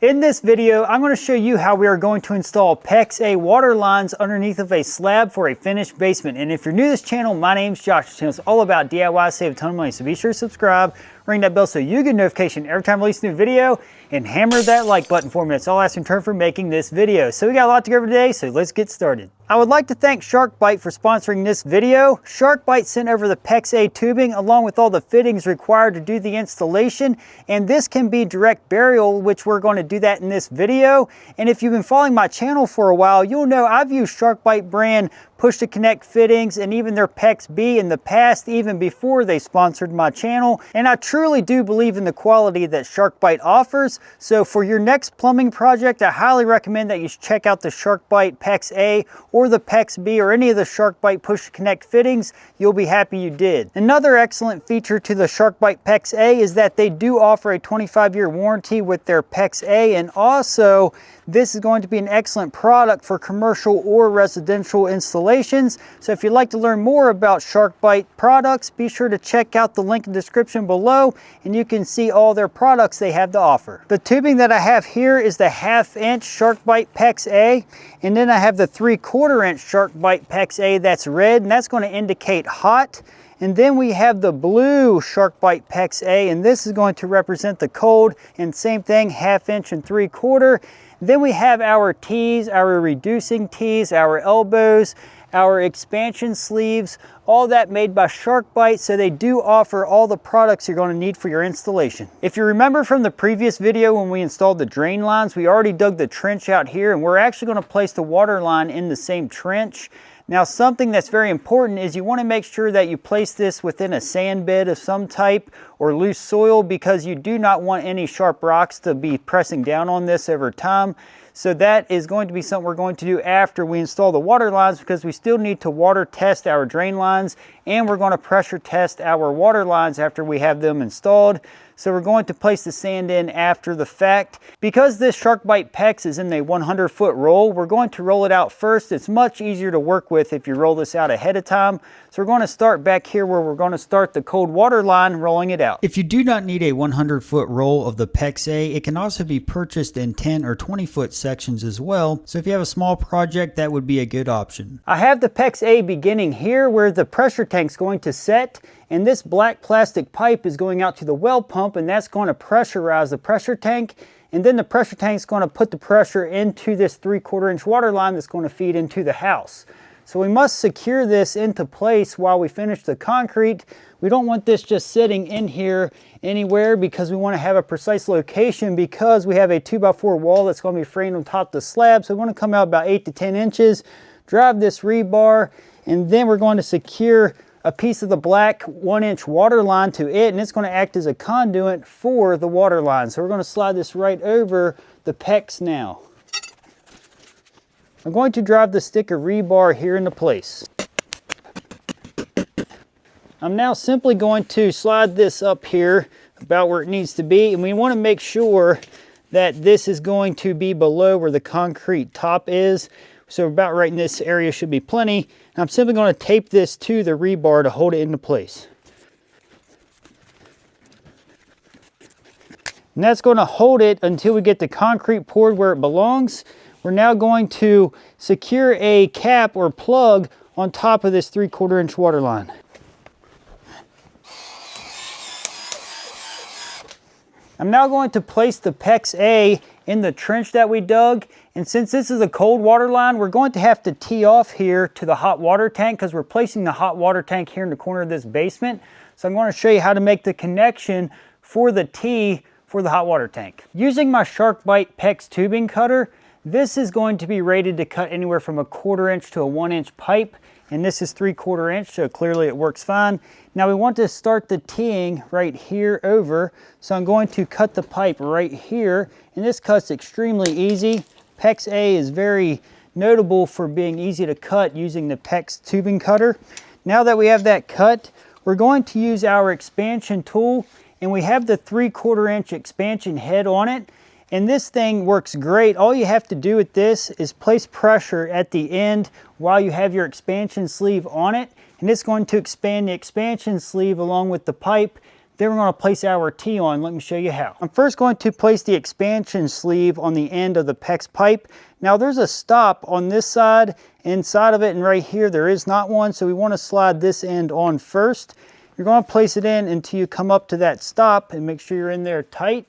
In this video, I'm going to show you how we are going to install pex-a water lines underneath of a slab for a finished basement. And if you're new to this channel, my name's Josh. This channel is all about DIY, save a ton of money. So be sure to subscribe, ring that bell so you get a notification every time I release a new video, and hammer that like button for me. That's all I ask in return for making this video. So we got a lot to go over today, so let's get started. I would like to thank SharkBite for sponsoring this video. SharkBite sent over the pex-a tubing along with all the fittings required to do the installation, and this can be direct burial, which we're going to do that in this video. And if you've been following my channel for a while, you'll know I've used SharkBite brand push-to-connect fittings and even their pex-b in the past, even before they sponsored my channel. And I truly do believe in the quality that SharkBite offers. So for your next plumbing project, I highly recommend that you check out the SharkBite pex-a or the pex-b or any of the SharkBite push-to-connect fittings. You'll be happy you did. Another excellent feature to the SharkBite pex-a is that they do offer a 25-year warranty with their pex-a, and also this is going to be an excellent product for commercial or residential installations. So if you'd like to learn more about SharkBite products, be sure to check out the link in the description below and you can see all their products they have to offer. The tubing that I have here is the 1/2 inch SharkBite pex-a, and then I have the 3/4 inch SharkBite pex-a that's red, and that's going to indicate hot. And then we have the blue SharkBite pex-a, and this is going to represent the cold, and same thing, 1/2 inch and 3/4. Then we have our T's, our reducing T's, our elbows, our expansion sleeves, all that made by SharkBite, so they do offer all the products you're going to need for your installation. If you remember from the previous video when we installed the drain lines, we already dug the trench out here, and we're actually going to place the water line in the same trench. Now, something that's very important is you want to make sure that you place this within a sand bed of some type or loose soil, because you do not want any sharp rocks to be pressing down on this over time. So that is going to be something we're going to do after we install the water lines, because we still need to water test our drain lines, and we're going to pressure test our water lines after we have them installed. So we're going to place the sand in after the fact. Because this SharkBite pex is in a 100-foot roll, we're going to roll it out first. It's much easier to work with if you roll this out ahead of time. So we're going to start back here where we're going to start the cold water line, rolling it out. If you do not need a 100-foot roll of the pex-a, it can also be purchased in 10 or 20-foot sections as well. So if you have a small project, that would be a good option. I have the pex-a beginning here where the pressure tank's going to set, and this black plastic pipe is going out to the well pump, and that's going to pressurize the pressure tank. And then the pressure tank is going to put the pressure into this 3/4 inch water line that's going to feed into the house. So we must secure this into place while we finish the concrete. We don't want this just sitting in here anywhere, because we want to have a precise location, because we have a 2x4 wall that's going to be framed on top of the slab. So we want to come out about 8 to 10 inches, drive this rebar, and then we're going to secure a piece of the black 1-inch water line to it, and it's going to act as a conduit for the water line. So we're going to slide this right over the pex now. I'm going to drive the stick of rebar here into place. I'm now simply going to slide this up here about where it needs to be, and we want to make sure that this is going to be below where the concrete top is. So about right in this area should be plenty. And I'm simply going to tape this to the rebar to hold it into place. And that's going to hold it until we get the concrete poured where it belongs. We're now going to secure a cap or plug on top of this 3/4 inch water line. I'm now going to place the pex-a in the trench that we dug. And since this is a cold water line, we're going to have to tee off here to the hot water tank, because we're placing the hot water tank here in the corner of this basement. So I'm going to show you how to make the connection for the tee for the hot water tank. Using my SharkBite pex tubing cutter, this is going to be rated to cut anywhere from a 1/4 inch to a 1-inch pipe. And this is 3/4 inch, so clearly it works fine. Now we want to start the teeing right here over. So I'm going to cut the pipe right here, and this cut's extremely easy. Pex-a is very notable for being easy to cut using the pex tubing cutter. Now that we have that cut, we're going to use our expansion tool, and we have the 3/4 inch expansion head on it. And this thing works great. All you have to do with this is place pressure at the end while you have your expansion sleeve on it, and it's going to expand the expansion sleeve along with the pipe. Then we're going to place our T on. Let me show you how. I'm first going to place the expansion sleeve on the end of the PEX pipe. Now there's a stop on this side, inside of it, and right here there is not one, so we want to slide this end on first. You're going to place it in until you come up to that stop and make sure you're in there tight.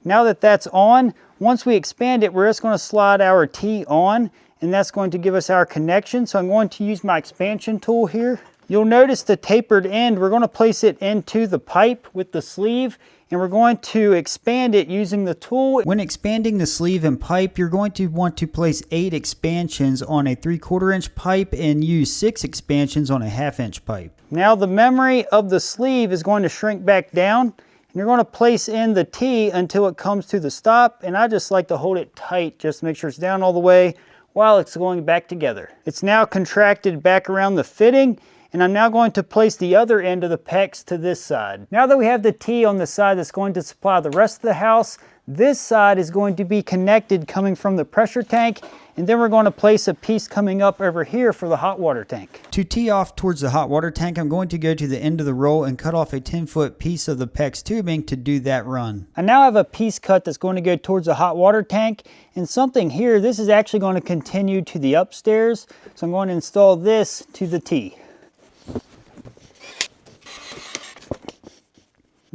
Now that that's on, once we expand it, we're just going to slide our T on, and that's going to give us our connection. So I'm going to use my expansion tool here. You'll notice the tapered end, we're going to place it into the pipe with the sleeve, and we're going to expand it using the tool. When expanding the sleeve and pipe, you're going to want to place 8 expansions on a 3/4 inch pipe and use 6 expansions on a 1/2 inch pipe. Now the memory of the sleeve is going to shrink back down, and you're going to place in the T until it comes to the stop, and I just like to hold it tight just to make sure it's down all the way while it's going back together. It's now contracted back around the fitting, and I'm now going to place the other end of the PEX to this side. Now that we have the T on the side that's going to supply the rest of the house, this side is going to be connected coming from the pressure tank, and then we're going to place a piece coming up over here for the hot water tank. To tee off towards the hot water tank, I'm going to go to the end of the roll and cut off a 10-foot piece of the PEX tubing to do that run. I now have a piece cut that's going to go towards the hot water tank, and something here, this is actually going to continue to the upstairs, so I'm going to install this to the T.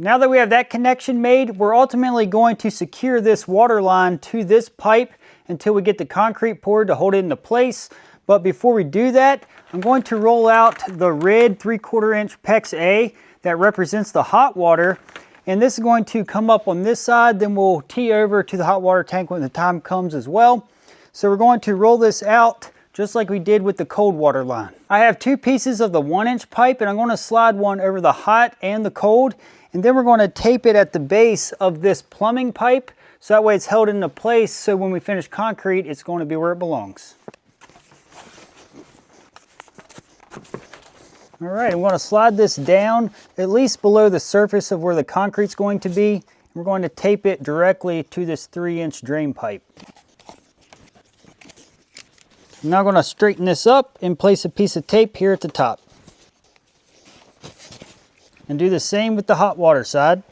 Now that we have that connection made, we're ultimately going to secure this water line to this pipe until we get the concrete poured to hold it into place. But before we do that, I'm going to roll out the red 3/4 inch pex-a that represents the hot water. And this is going to come up on this side, then we'll tee over to the hot water tank when the time comes as well. So we're going to roll this out just like we did with the cold water line. I have 2 pieces of the 1-inch pipe, and I'm going to slide one over the hot and the cold. And then we're going to tape it at the base of this plumbing pipe, so that way it's held into place, so when we finish concrete, it's going to be where it belongs. All right, I'm going to slide this down at least below the surface of where the concrete's going to be. We're going to tape it directly to this 3-inch drain pipe. I'm now going to straighten this up and place a piece of tape here at the top. And do the same with the hot water side.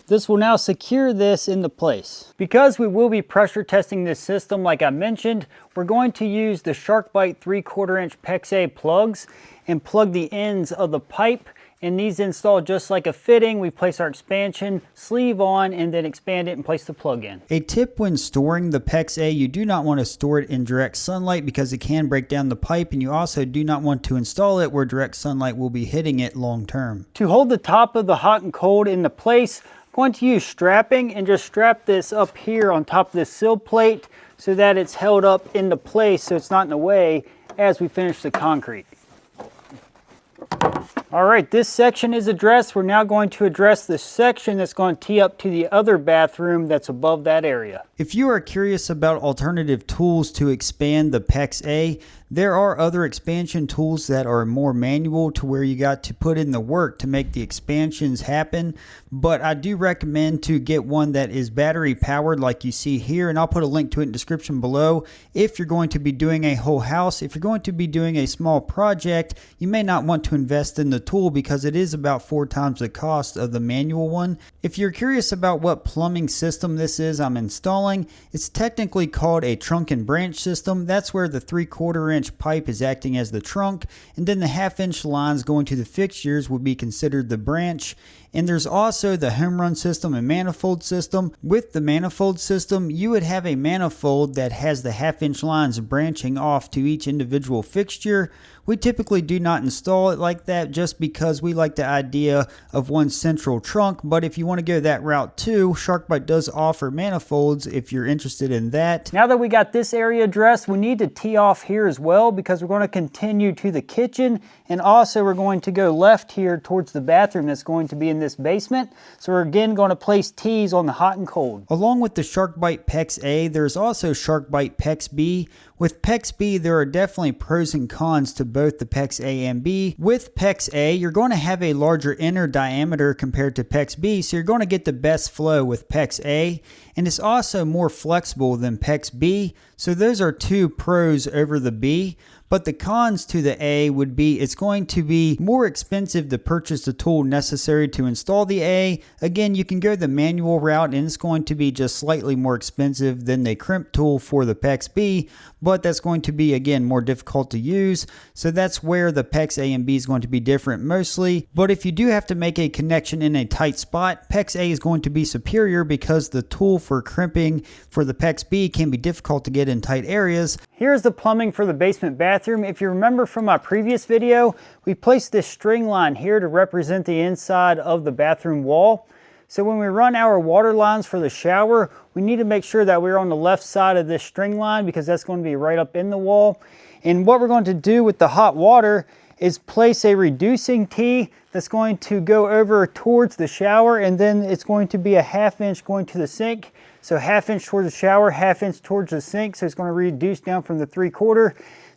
This will now secure this into place. Because we will be pressure testing this system like I mentioned, we're going to use the SharkBite 3/4 inch pex-a plugs and plug the ends of the pipe, and these install just like a fitting. We place our expansion sleeve on and then expand it and place the plug in. A tip when storing the pex-a, you do not want to store it in direct sunlight because it can break down the pipe, and you also do not want to install it where direct sunlight will be hitting it long term. To hold the top of the hot and cold into place, I'm going to use strapping and just strap this up here on top of this sill plate so that it's held up into place so it's not in the way as we finish the concrete. All right, this section is addressed. We're now going to address the section that's going to tee up to the other bathroom that's above that area. If you are curious about alternative tools to expand the pex-a, there are other expansion tools that are more manual to where you got to put in the work to make the expansions happen, but I do recommend to get one that is battery powered like you see here, and I'll put a link to it in the description below. If you're going to be doing a whole house, if you're going to be doing a small project, you may not want to invest in the tool because it is about 4 times the cost of the manual one. If you're curious about what plumbing system this is I'm installing, it's technically called a trunk and branch system. That's where the 3/4 inch pipe is acting as the trunk, and then the 1/2 inch lines going to the fixtures would be considered the branch. And there's also the home run system and manifold system. With the manifold system, you would have a manifold that has the 1/2 inch lines branching off to each individual fixture. We typically do not install it like that just because we like the idea of one central trunk, but if you want to go that route too, SharkBite does offer manifolds if you're interested in that. Now that we got this area addressed, we need to tee off here as well because we're going to continue to the kitchen, and also we're going to go left here towards the bathroom that's going to be in this basement. So we're again going to place tees on the hot and cold. Along with the SharkBite pex-a, there's also SharkBite pex-b, With pex-b, there are definitely pros and cons to both the pex-a and b. With pex-a, you're going to have a larger inner diameter compared to pex-b, so you're going to get the best flow with pex-a, and it's also more flexible than pex-b, so those are two pros over the b. But the cons to the A would be it's going to be more expensive to purchase the tool necessary to install the A. Again, you can go the manual route and it's going to be just slightly more expensive than the crimp tool for the pex-b, but that's going to be, again, more difficult to use. So that's where the pex-a and B is going to be different mostly. But if you do have to make a connection in a tight spot, pex-a is going to be superior because the tool for crimping for the pex-b can be difficult to get in tight areas. Here's the plumbing for the basement bathroom. If you remember from my previous video, we placed this string line here to represent the inside of the bathroom wall. So when we run our water lines for the shower, we need to make sure that we're on the left side of this string line because that's going to be right up in the wall. And what we're going to do with the hot water is place a reducing tee that's going to go over towards the shower, and then it's going to be a 1/2 inch going to the sink. So 1/2 inch towards the shower, 1/2 inch towards the sink, so it's going to reduce down from the 3/4.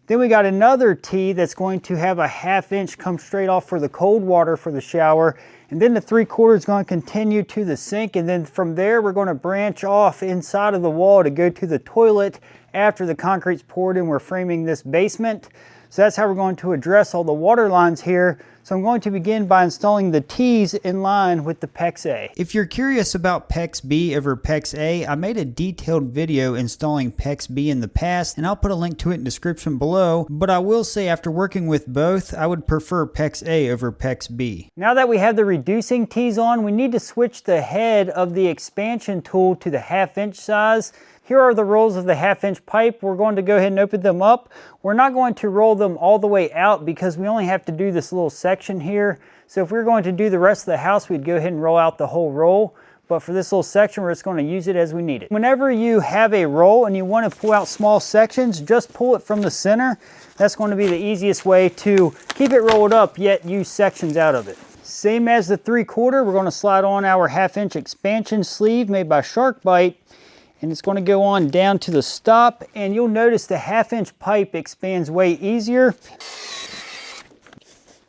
Then we got another tee that's going to have a 1/2 inch come straight off for the cold water for the shower, and then the 3/4 is going to continue to the sink, and then from there we're going to branch off inside of the wall to go to the toilet after the concrete's poured and we're framing this basement. So that's how we're going to address all the water lines here. So I'm going to begin by installing the tees in line with the pex-a. If you're curious about pex-b over pex-a, I made a detailed video installing pex-b in the past, and I'll put a link to it in the description below. But I will say after working with both, I would prefer pex-a over pex-b. Now that we have the reducing tees on, we need to switch the head of the expansion tool to the 1/2 inch size. Here are the rolls of the 1/2 inch pipe. We're going to go ahead and open them up. We're not going to roll them all the way out because we only have to do this little section here. So if we're going to do the rest of the house, we'd go ahead and roll out the whole roll. But for this little section, we're just going to use it as we need it. Whenever you have a roll and you want to pull out small sections, just pull it from the center. That's going to be the easiest way to keep it rolled up, yet use sections out of it. Same as the 3/4, we're going to slide on our 1/2 inch expansion sleeve made by SharkBite. And it's going to go on down to the stop, and you'll notice the 1/2 inch pipe expands way easier.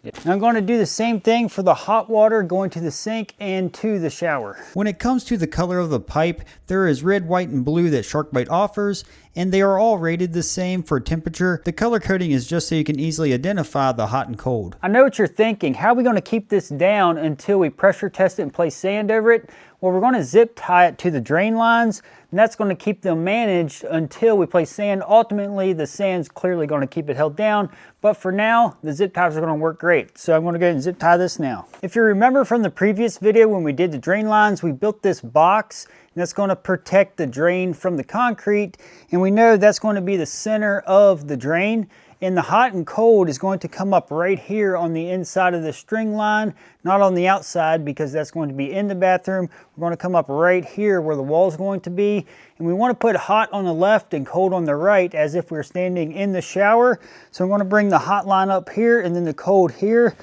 Now I'm going to do the same thing for the hot water going to the sink and to the shower. When it comes to the color of the pipe, there is red, white, and blue that SharkBite offers, and they are all rated the same for temperature. The color coding is just so you can easily identify the hot and cold. I know what you're thinking. How are we going to keep this down until we pressure test it and place sand over it? Well, we're going to zip tie it to the drain lines, and that's going to keep them managed until we place sand. Ultimately, the sand's clearly going to keep it held down, but for now, the zip ties are going to work great. So I'm going to go ahead and zip tie this now. If you remember from the previous video when we did the drain lines, we built this box, and that's going to protect the drain from the concrete, and we know that's going to be the center of the drain. And the hot and cold is going to come up right here on the inside of the string line, not on the outside because that's going to be in the bathroom. We're going to come up right here where the wall is going to be. And we want to put hot on the left and cold on the right as if we're standing in the shower. So I'm going to bring the hot line up here and then the cold here.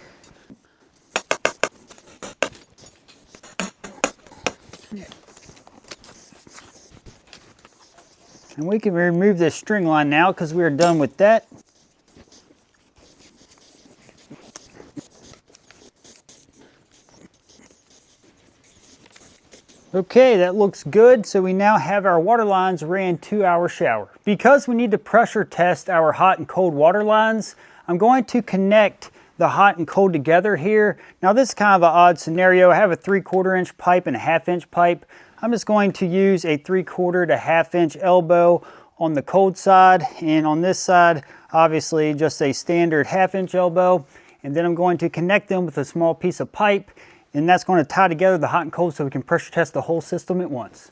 And we can remove this string line now because we are done with that. Okay, that looks good. So we now have our water lines ran to our shower. Because we need to pressure test our hot and cold water lines, I'm going to connect the hot and cold together here. Now this is kind of an odd scenario. I have a 3/4 inch pipe and a 1/2 inch pipe. I'm just going to use a 3/4 to 1/2 inch elbow on the cold side, and on this side, obviously just a standard 1/2 inch elbow. And then I'm going to connect them with a small piece of pipe, and that's going to tie together the hot and cold so we can pressure test the whole system at once.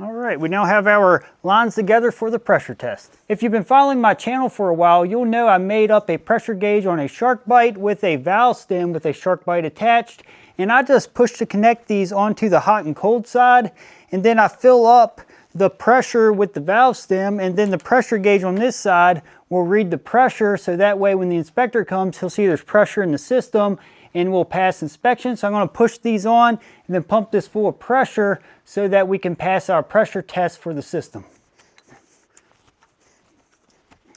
All right, we now have our lines together for the pressure test. If you've been following my channel for a while, you'll know I made up a pressure gauge on a SharkBite with a valve stem with a SharkBite attached, and I just push to connect these onto the hot and cold side, and then I fill up the pressure with the valve stem, and then the pressure gauge on this side will read the pressure, so that way when the inspector comes, he'll see there's pressure in the system and we'll pass inspection. So I'm going to push these on and then pump this full of pressure so that we can pass our pressure test for the system.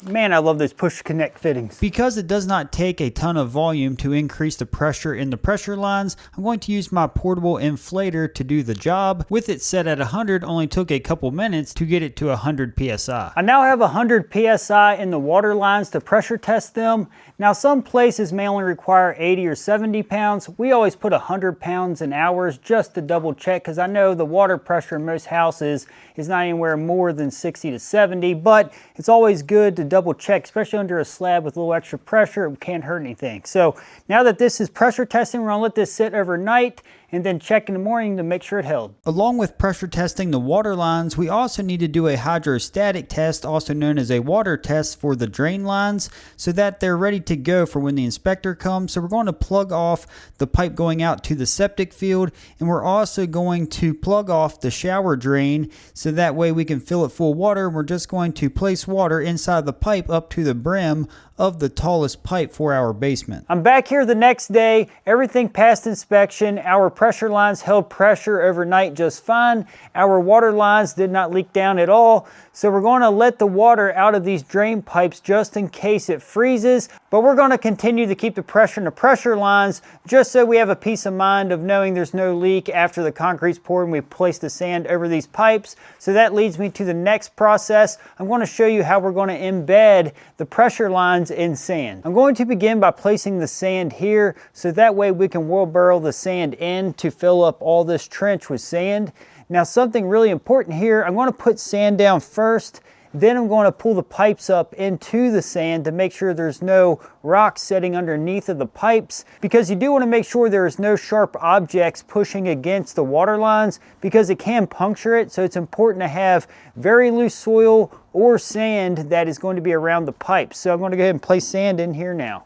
Man, I love those push connect fittings. Because it does not take a ton of volume to increase the pressure in the pressure lines, I'm going to use my portable inflator to do the job. With it set at 100, only took a couple minutes to get it to 100 psi. I now have 100 psi in the water lines to pressure test them. Now some places may only require 80 or 70 pounds. We always put 100 pounds in ours just to double check, because I know the water pressure in most houses is not anywhere more than 60 to 70, but it's always good to double check, especially under a slab with a little extra pressure. It can't hurt anything. So now that this is pressure testing, we're gonna let this sit overnight and then check in the morning to make sure it held. Along with pressure testing the water lines, we also need to do a hydrostatic test, also known as a water test, for the drain lines so that they're ready to go for when the inspector comes. So we're going to plug off the pipe going out to the septic field, and we're also going to plug off the shower drain so that way we can fill it full of water. We're just going to place water inside the pipe up to the brim of the tallest pipe for our basement. I'm back here the next day. Everything passed inspection. Our pressure lines held pressure overnight just fine. Our water lines did not leak down at all. So we're going to let the water out of these drain pipes just in case it freezes. But we're going to continue to keep the pressure in the pressure lines just so we have a peace of mind of knowing there's no leak after the concrete's poured and we place the sand over these pipes. So that leads me to the next process. I'm going to show you how we're going to embed the pressure lines in sand. I'm going to begin by placing the sand here so that way we can wheelbarrow the sand in to fill up all this trench with sand. Now something really important here, I'm going to put sand down first, then I'm going to pull the pipes up into the sand to make sure there's no rocks sitting underneath of the pipes, because you do want to make sure there's no sharp objects pushing against the water lines because it can puncture it. So it's important to have very loose soil or sand that is going to be around the pipes. So I'm going to go ahead and place sand in here now.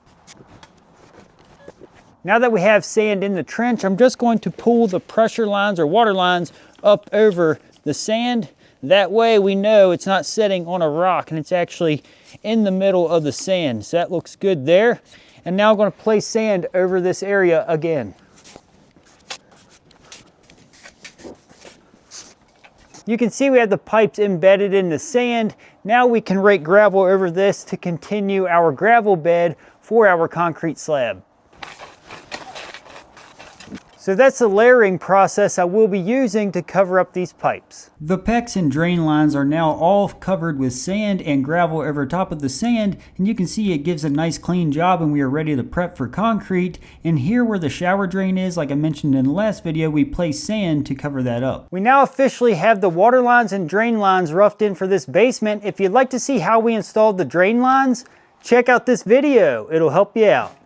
Now that we have sand in the trench, I'm just going to pull the pressure lines or water lines up over the sand. That way we know it's not sitting on a rock and it's actually in the middle of the sand. So that looks good there. And now I'm going to place sand over this area again. You can see we have the pipes embedded in the sand. Now we can rake gravel over this to continue our gravel bed for our concrete slab. So that's the layering process I will be using to cover up these pipes. The PEX and drain lines are now all covered with sand and gravel over top of the sand, and you can see it gives a nice clean job and we are ready to prep for concrete. And here where the shower drain is, like I mentioned in the last video, we place sand to cover that up. We now officially have the water lines and drain lines roughed in for this basement. If you'd like to see how we installed the drain lines, check out this video. It'll help you out.